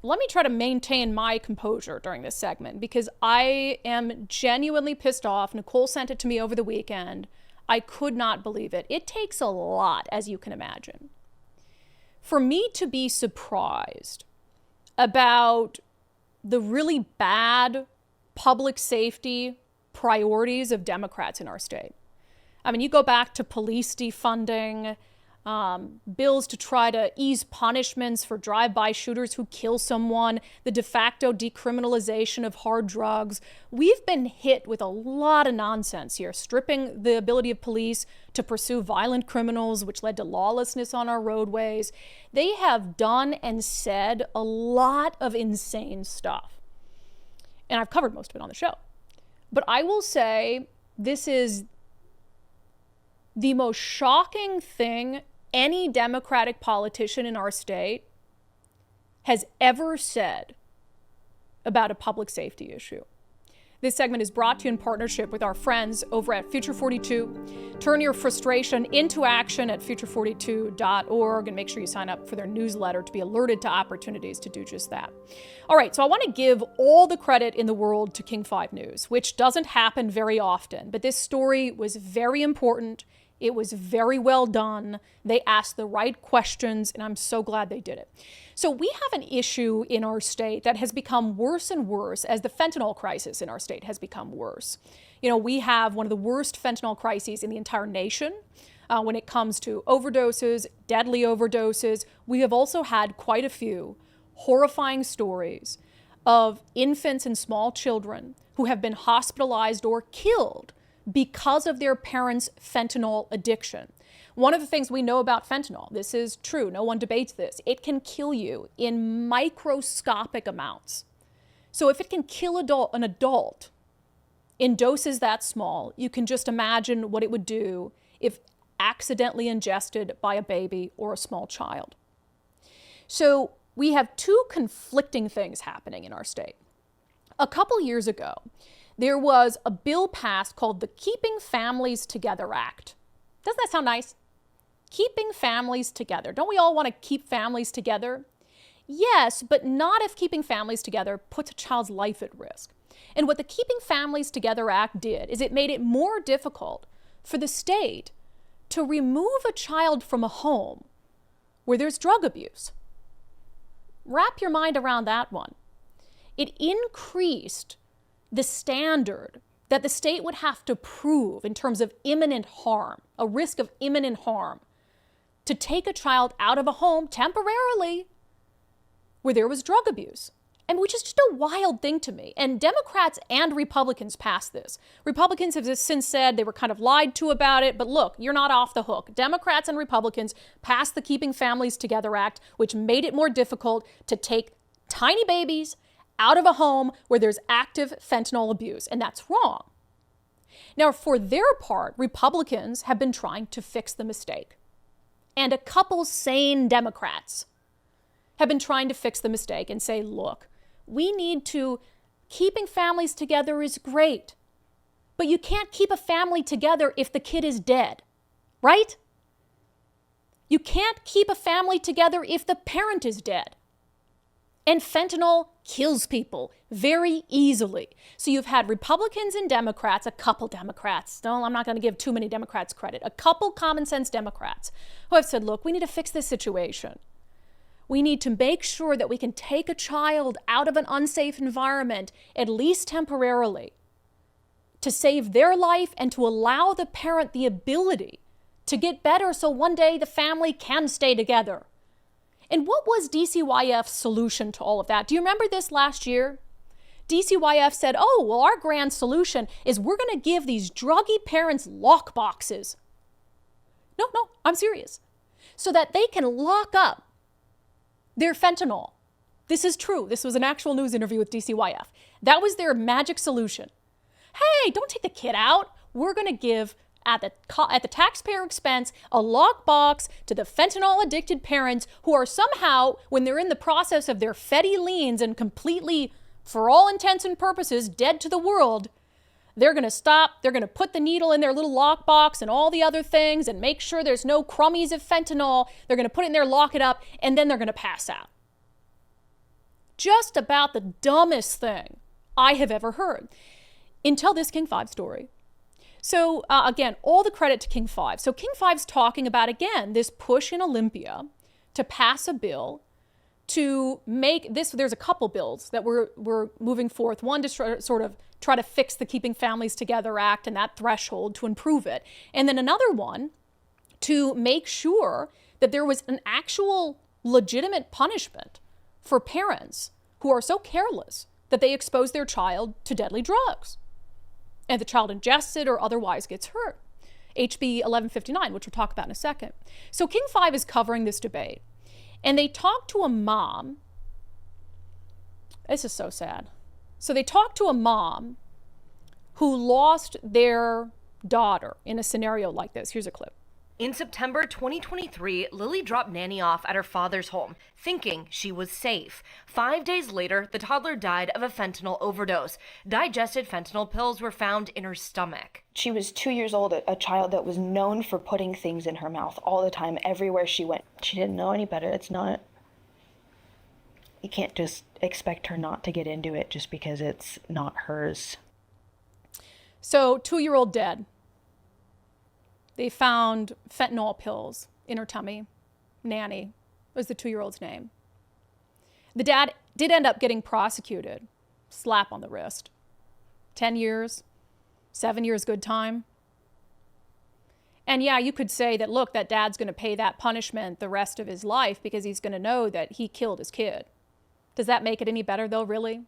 let me try to maintain my composure during this segment because I am genuinely pissed off. Nicole sent it to me over the weekend. I could not believe it. It takes a lot, as you can imagine, for me to be surprised about the really bad public safety priorities of Democrats in our state. I mean, you go back to police defunding, bills to try to ease punishments for drive-by shooters who kill someone, the de facto decriminalization of hard drugs. We've been hit with a lot of nonsense here, stripping the ability of police to pursue violent criminals, which led to lawlessness on our roadways. They have done and said a lot of insane stuff. And I've covered most of it on the show. But I will say this is the most shocking thing any Democratic politician in our state has ever said about a public safety issue. This segment is brought to you in partnership with our friends over at Future 42. Turn your frustration into action at future42.org and make sure you sign up for their newsletter to be alerted to opportunities to do just that. All right, so I want to give all the credit in the world to King 5 News, which doesn't happen very often, but this story was very important. It was very well done. They asked the right questions, and I'm so glad they did it. So we have an issue in our state that has become worse and worse as the fentanyl crisis in our state has become worse. You know, we have one of the worst fentanyl crises in the entire nation when it comes to overdoses, deadly overdoses. We have also had quite a few horrifying stories of infants and small children who have been hospitalized or killed because of their parents' fentanyl addiction. One of the things we know about fentanyl, this is true, no one debates this, it can kill you in microscopic amounts. So if it can kill an adult in doses that small, you can just imagine what it would do if accidentally ingested by a baby or a small child. So we have two conflicting things happening in our state. A couple years ago, there was a bill passed called the Keeping Families Together Act. Doesn't that sound nice? Keeping families together. Don't we all want to keep families together? Yes, but not if keeping families together puts a child's life at risk. And what the Keeping Families Together Act did is it made it more difficult for the state to remove a child from a home where there's drug abuse. Wrap your mind around that one. It increased the standard that the state would have to prove in terms of imminent harm, a risk of imminent harm, to take a child out of a home temporarily where there was drug abuse. And which is just a wild thing to me. And Democrats and Republicans passed this. Republicans have since said they were kind of lied to about it, but look, you're not off the hook. Democrats and Republicans passed the Keeping Families Together Act, which made it more difficult to take tiny babies out of a home where there's active fentanyl abuse, and that's wrong. Now, for their part, Republicans have been trying to fix the mistake. And a couple sane Democrats have been trying to fix the mistake and say, look, we need to, keeping families together is great, but you can't keep a family together if the kid is dead, right? You can't keep a family together if the parent is dead. And fentanyl kills people very easily. So you've had Republicans and Democrats, a couple Democrats, no, I'm not going to give too many Democrats credit, a couple common sense Democrats who have said, look, we need to fix this situation. We need to make sure that we can take a child out of an unsafe environment, at least temporarily, to save their life and to allow the parent the ability to get better so one day the family can stay together. And what was DCYF's solution to all of that? Do you remember this last year? DCYF said, oh, well, our grand solution is we're going to give these druggy parents lock boxes. No, I'm serious. So that they can lock up their fentanyl. This is true. This was an actual news interview with DCYF. That was their magic solution. Hey, don't take the kid out. We're going to give at the taxpayer expense, a lockbox to the fentanyl-addicted parents who are somehow, when they're in the process of their fetty liens and completely, for all intents and purposes, dead to the world, they're going to stop, they're going to put the needle in their little lockbox and all the other things and make sure there's no crummies of fentanyl. They're going to put it in there, lock it up, and then they're going to pass out. just about the dumbest thing I have ever heard. Until this King 5 story. So again, all the credit to King 5. So King 5's talking about, again, this push in Olympia to pass a bill to make this, there's a couple bills that we're moving forth. One to sort of try to fix the Keeping Families Together Act and that threshold to improve it. And then another one to make sure that there was an actual legitimate punishment for parents who are so careless that they expose their child to deadly drugs and the child ingests it or otherwise gets hurt. HB 1159, which we'll talk about in a second. So King 5 is covering this debate. And they talked to a mom. This is so sad. So they talked to a mom who lost their daughter in a scenario like this. Here's a clip. In September 2023, Lily dropped Nanny off at her father's home, thinking she was safe. 5 days later, the toddler died of a fentanyl overdose. Digested fentanyl pills were found in her stomach. She was 2 years old, a child that was known for putting things in her mouth all the time, everywhere she went. She didn't know any better. You can't just expect her not to get into it just because it's not hers. So 2-year-old dead. They found fentanyl pills in her tummy. Nanny was the 2-year-old's name. The dad did end up getting prosecuted. Slap on the wrist. 10 years, 7 years good time. And yeah, you could say that, look, that dad's going to pay that punishment the rest of his life because he's going to know that he killed his kid. Does that make it any better, though, really?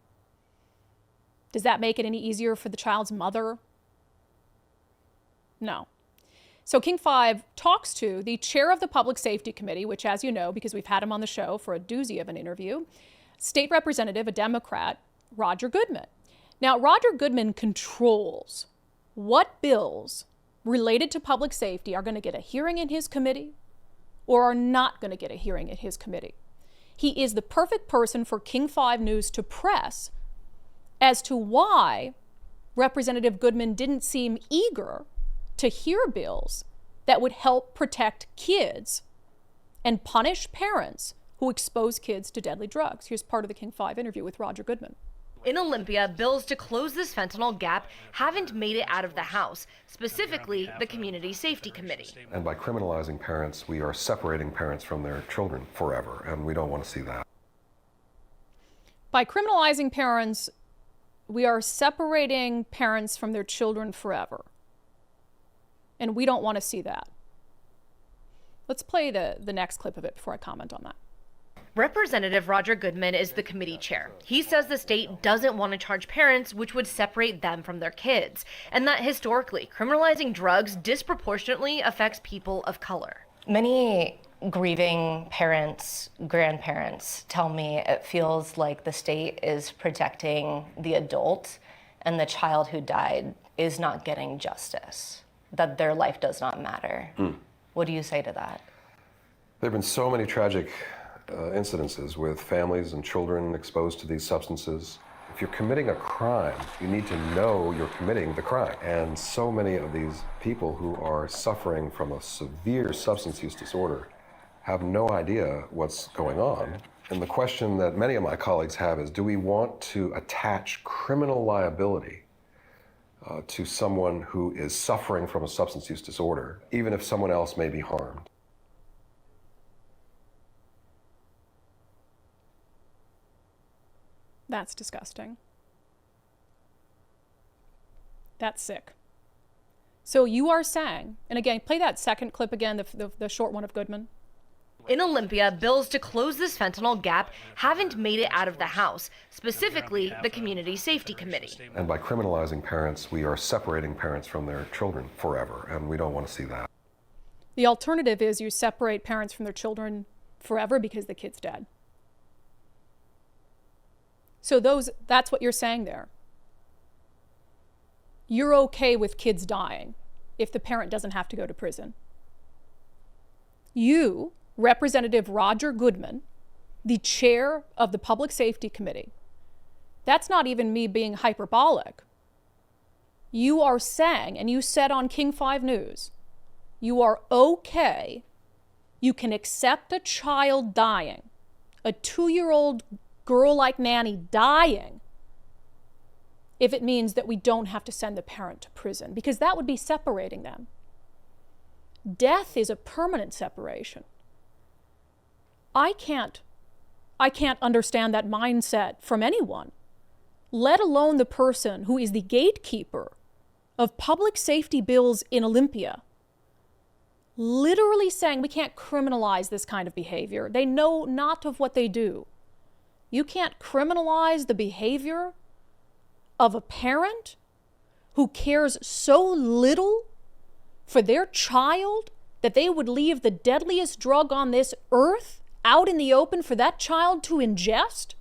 Does that make it any easier for the child's mother? No. So King 5 talks to the chair of the Public Safety Committee, which, as you know, because we've had him on the show for a doozy of an interview, State Representative, a Democrat, Roger Goodman. Now, Roger Goodman controls what bills related to public safety are going to get a hearing in his committee or are not going to get a hearing in his committee. He is the perfect person for King 5 News to press as to why Representative Goodman didn't seem eager to hear bills that would help protect kids and punish parents who expose kids to deadly drugs. Here's part of the King 5 interview with Roger Goodman. In Olympia, bills to close this fentanyl gap haven't made it out of the House, specifically the Community Safety Committee. And by criminalizing parents, we are separating parents from their children forever, and we don't want to see that. By criminalizing parents, we are separating parents from their children forever. And we don't want to see that. Let's play the next clip of it before I comment on that. Representative Roger Goodman is the committee chair. He says the state doesn't want to charge parents, which would separate them from their kids, and that historically, criminalizing drugs disproportionately affects people of color. Many grieving parents, grandparents tell me it feels like the state is protecting the adult and the child who died is not getting justice, that their life does not matter. What do you say to that? There have been so many tragic incidences with families and children exposed to these substances. If you're committing a crime, you need to know you're committing the crime. And so many of these people who are suffering from a severe substance use disorder have no idea what's going on. And the question that many of my colleagues have is, do we want to attach criminal liability to someone who is suffering from a substance use disorder, even if someone else may be harmed? That's disgusting. That's sick. So you are saying, and again, play that second clip again, the short one of Goodman. In Olympia, bills to close this fentanyl gap haven't made it out of the House, specifically the Community Safety Committee. And by criminalizing parents, we are separating parents from their children forever, and we don't want to see that. The alternative is you separate parents from their children forever because the kid's dead. So that's what you're saying there. You're okay with kids dying if the parent doesn't have to go to prison. You, Representative Roger Goodman, the chair of the Public Safety Committee, that's not even me being hyperbolic. You are saying, and you said on King 5 News, you are okay, you can accept a child dying, a 2-year-old girl like Nanny dying if it means that we don't have to send the parent to prison, because that would be separating them. Death is a permanent separation. I can't understand that mindset from anyone, let alone the person who is the gatekeeper of public safety bills in Olympia, literally saying we can't criminalize this kind of behavior. They know not of what they do. You can't criminalize the behavior of a parent who cares so little for their child that they would leave the deadliest drug on this earth out in the open for that child to ingest?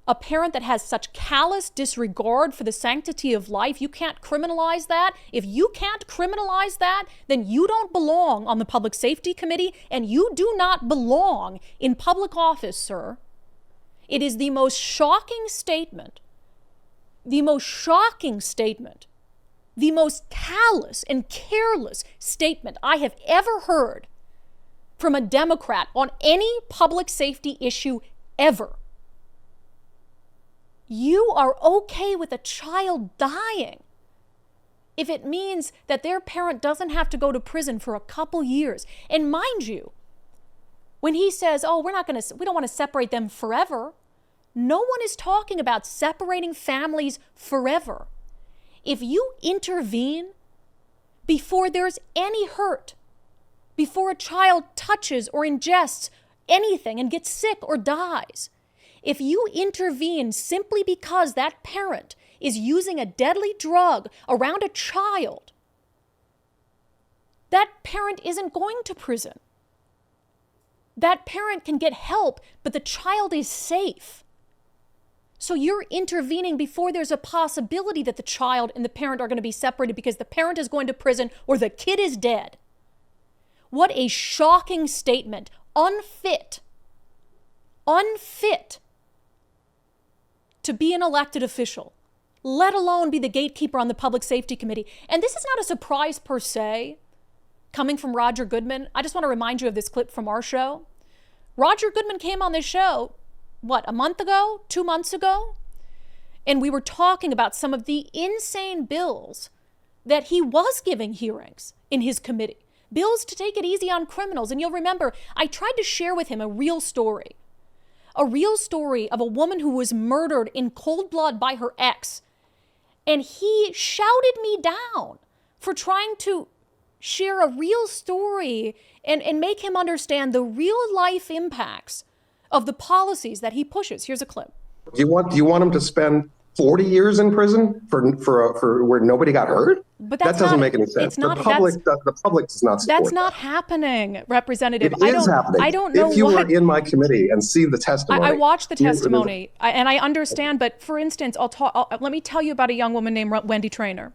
A parent that has such callous disregard for the sanctity of life, you can't criminalize that? If you can't criminalize that, then you don't belong on the Public Safety Committee, and you do not belong in public office, sir. It is the most shocking statement, the most callous and careless statement I have ever heard from a Democrat on any public safety issue ever. You are okay with a child dying if it means that their parent doesn't have to go to prison for a couple years. And mind you, when he says, oh, we don't want to separate them forever, no one is talking about separating families forever. If you intervene before there's any hurt, before a child touches or ingests anything and gets sick or dies, if you intervene simply because that parent is using a deadly drug around a child, that parent isn't going to prison. That parent can get help, but the child is safe. So you're intervening before there's a possibility that the child and the parent are going to be separated because the parent is going to prison or the kid is dead. What a shocking statement. Unfit to be an elected official, let alone be the gatekeeper on the Public Safety Committee. And this is not a surprise per se, coming from Roger Goodman. I just want to remind you of this clip from our show. Roger Goodman came on this show, a month ago, 2 months ago? And we were talking about some of the insane bills that he was giving hearings in his committee. Bills to take it easy on criminals. And you'll remember, I tried to share with him a real story of a woman who was murdered in cold blood by her ex. And he shouted me down for trying to share a real story and make him understand the real life impacts of the policies that he pushes. Here's a clip. Do you want him to spend 40 years in prison for where nobody got hurt? But that doesn't make any sense. The public does not support That's not happening, Representative. It is happening. I don't know if you were in my committee and see the testimony. I watched the testimony, and I understand. But for instance, let me tell you about a young woman named Wendy Traynor.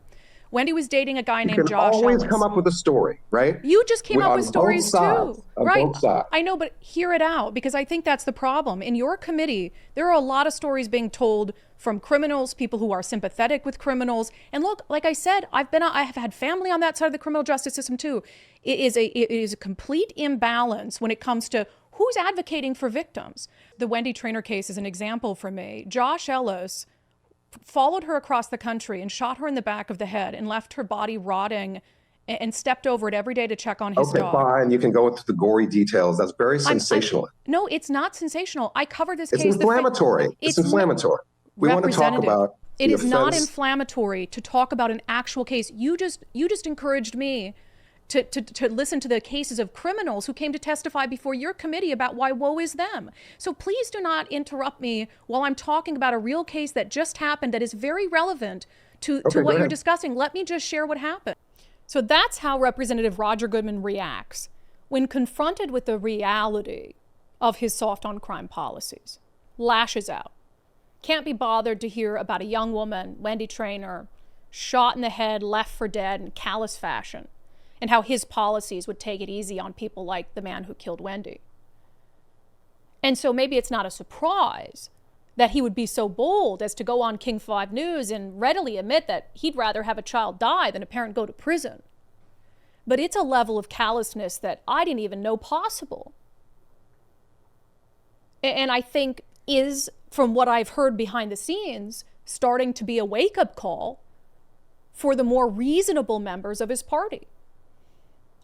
Wendy was dating a guy named Josh You can always Ellis. come up with a story, right? You just came up with stories too. Right. Both sides. I know, but hear it out, because I think that's the problem. In your committee, there are a lot of stories being told from criminals, people who are sympathetic with criminals. And look, like I said, I have had family on that side of the criminal justice system too. It is a complete imbalance when it comes to who's advocating for victims. The Wendy Traynor case is an example for me. Josh Ellis followed her across the country and shot her in the back of the head and left her body rotting and stepped over it every day to check on his dog. Okay, fine. You can go into the gory details. That's very sensational. No, it's not sensational. I covered this It's case. Inflammatory. It's inflammatory. We want to talk about it is not inflammatory to talk about an actual case. You just encouraged me to listen to the cases of criminals who came to testify before your committee about why woe is them. So please do not interrupt me while I'm talking about a real case that just happened that is very relevant to what you're discussing. Let me just share what happened. So that's how Representative Roger Goodman reacts when confronted with the reality of his soft on crime policies. Lashes out. Can't be bothered to hear about a young woman, Wendy Traynor, shot in the head, left for dead in callous fashion, and how his policies would take it easy on people like the man who killed Wendy. And so maybe it's not a surprise that he would be so bold as to go on King 5 News and readily admit that he'd rather have a child die than a parent go to prison. But it's a level of callousness that I didn't even know possible. and I think is, from what I've heard behind the scenes, starting to be a wake-up call for the more reasonable members of his party.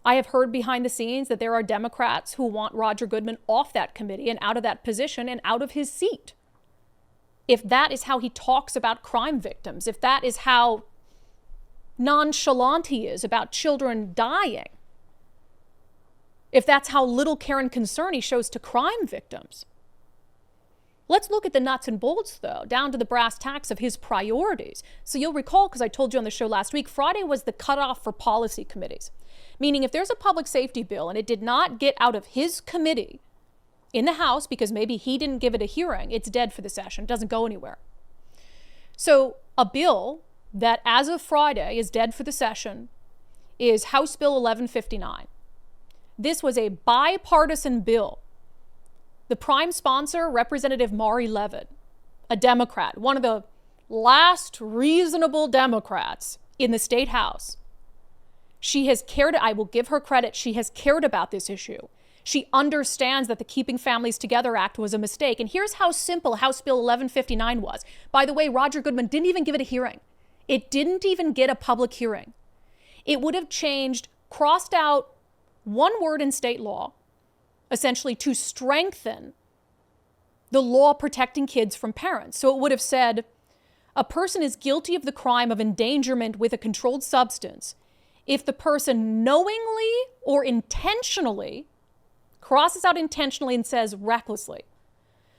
I have heard behind the scenes that there are Democrats who want Roger Goodman off that committee and out of that position and out of his seat. If that is how he talks about crime victims, if that is how nonchalant he is about children dying, if that's how little care and concern he shows to crime victims. Let's look at the nuts and bolts, though, down to the brass tacks of his priorities. So you'll recall, because I told you on the show last week, Friday was the cutoff for policy committees. Meaning if there's a public safety bill and it did not get out of his committee in the House because maybe he didn't give it a hearing, it's dead for the session. It doesn't go anywhere. So a bill that as of Friday is dead for the session is House Bill 1159. This was a bipartisan bill. The prime sponsor, Representative Mari Levitt, a Democrat, one of the last reasonable Democrats in the state house. She has cared, I will give her credit, she has cared about this issue. She understands that the Keeping Families Together Act was a mistake. And here's how simple House Bill 1159 was. By the way, Roger Goodman didn't even give it a hearing. It didn't even get a public hearing. It would have changed, crossed out one word in state law, essentially to strengthen the law protecting kids from parents. So it would have said, a person is guilty of the crime of endangerment with a controlled substance if the person knowingly or intentionally, crosses out intentionally and says recklessly.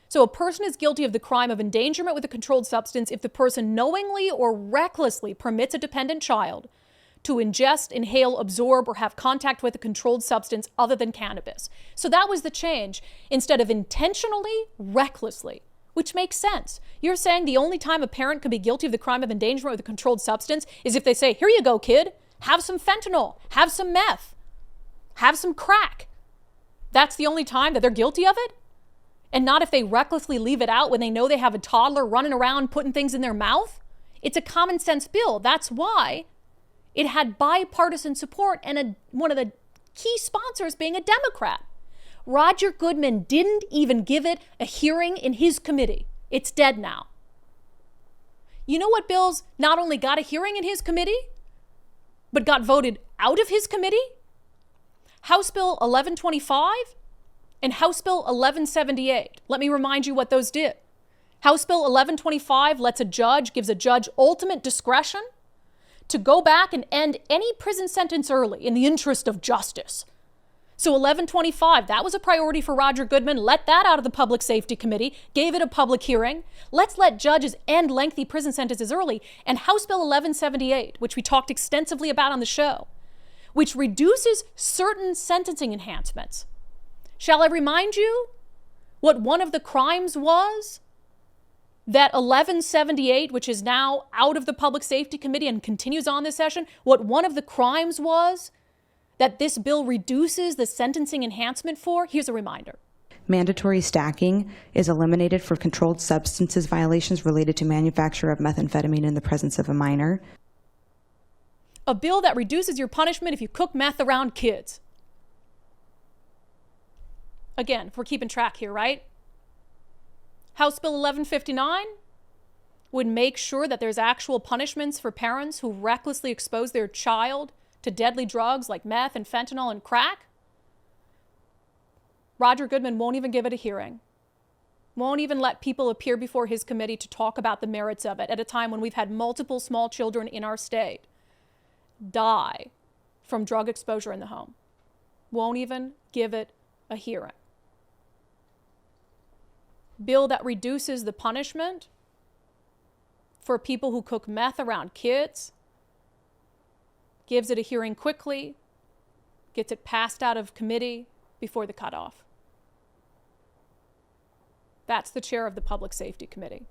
So a person is guilty of the crime of endangerment with a controlled substance if the person knowingly or recklessly permits a dependent child to ingest, inhale, absorb, or have contact with a controlled substance other than cannabis. So that was the change. Instead of intentionally, recklessly, which makes sense. You're saying the only time a parent could be guilty of the crime of endangerment with a controlled substance is if they say, here you go, kid, have some fentanyl, have some meth, have some crack. That's the only time that they're guilty of it? And not if they recklessly leave it out when they know they have a toddler running around putting things in their mouth? It's a common sense bill. That's why it had bipartisan support and one of the key sponsors being a Democrat. Roger Goodman didn't even give it a hearing in his committee. It's dead now. You know what bills not only got a hearing in his committee, but got voted out of his committee? House Bill 1125 and House Bill 1178. Let me remind you what those did. House Bill 1125 gives a judge ultimate discretion to go back and end any prison sentence early in the interest of justice. So 1125, that was a priority for Roger Goodman. Let that out of the Public Safety Committee, gave it a public hearing. Let's let judges end lengthy prison sentences early. And House Bill 1178, which we talked extensively about on the show, which reduces certain sentencing enhancements. Shall I remind you what one of the crimes was that 1178, which is now out of the Public Safety Committee and continues on this session, what one of the crimes was that this bill reduces the sentencing enhancement for? Here's a reminder. Mandatory stacking is eliminated for controlled substances violations related to manufacture of methamphetamine in the presence of a minor. A bill that reduces your punishment if you cook meth around kids. Again, if we're keeping track here, right? House Bill 1159 would make sure that there's actual punishments for parents who recklessly expose their child to deadly drugs like meth and fentanyl and crack. Roger Goodman won't even give it a hearing. Won't even let people appear before his committee to talk about the merits of it at a time when we've had multiple small children in our state die from drug exposure in the home. Won't even give it a hearing. Bill that reduces the punishment for people who cook meth around kids, gives it a hearing quickly, gets it passed out of committee before the cutoff. That's the chair of the Public Safety Committee.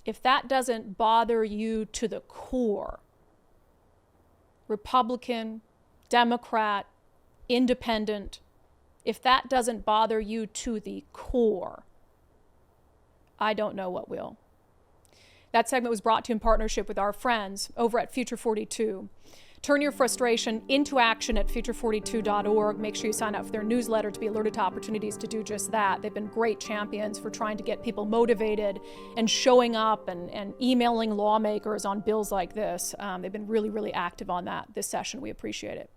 If that doesn't bother you to the core, Republican, Democrat, Independent, if that doesn't bother you to the core, I don't know what will. That segment was brought to you in partnership with our friends over at Future 42. Turn your frustration into action at future42.org. Make sure you sign up for their newsletter to be alerted to opportunities to do just that. They've been great champions for trying to get people motivated and showing up and emailing lawmakers on bills like this. They've been really, really active on that this session. We appreciate it.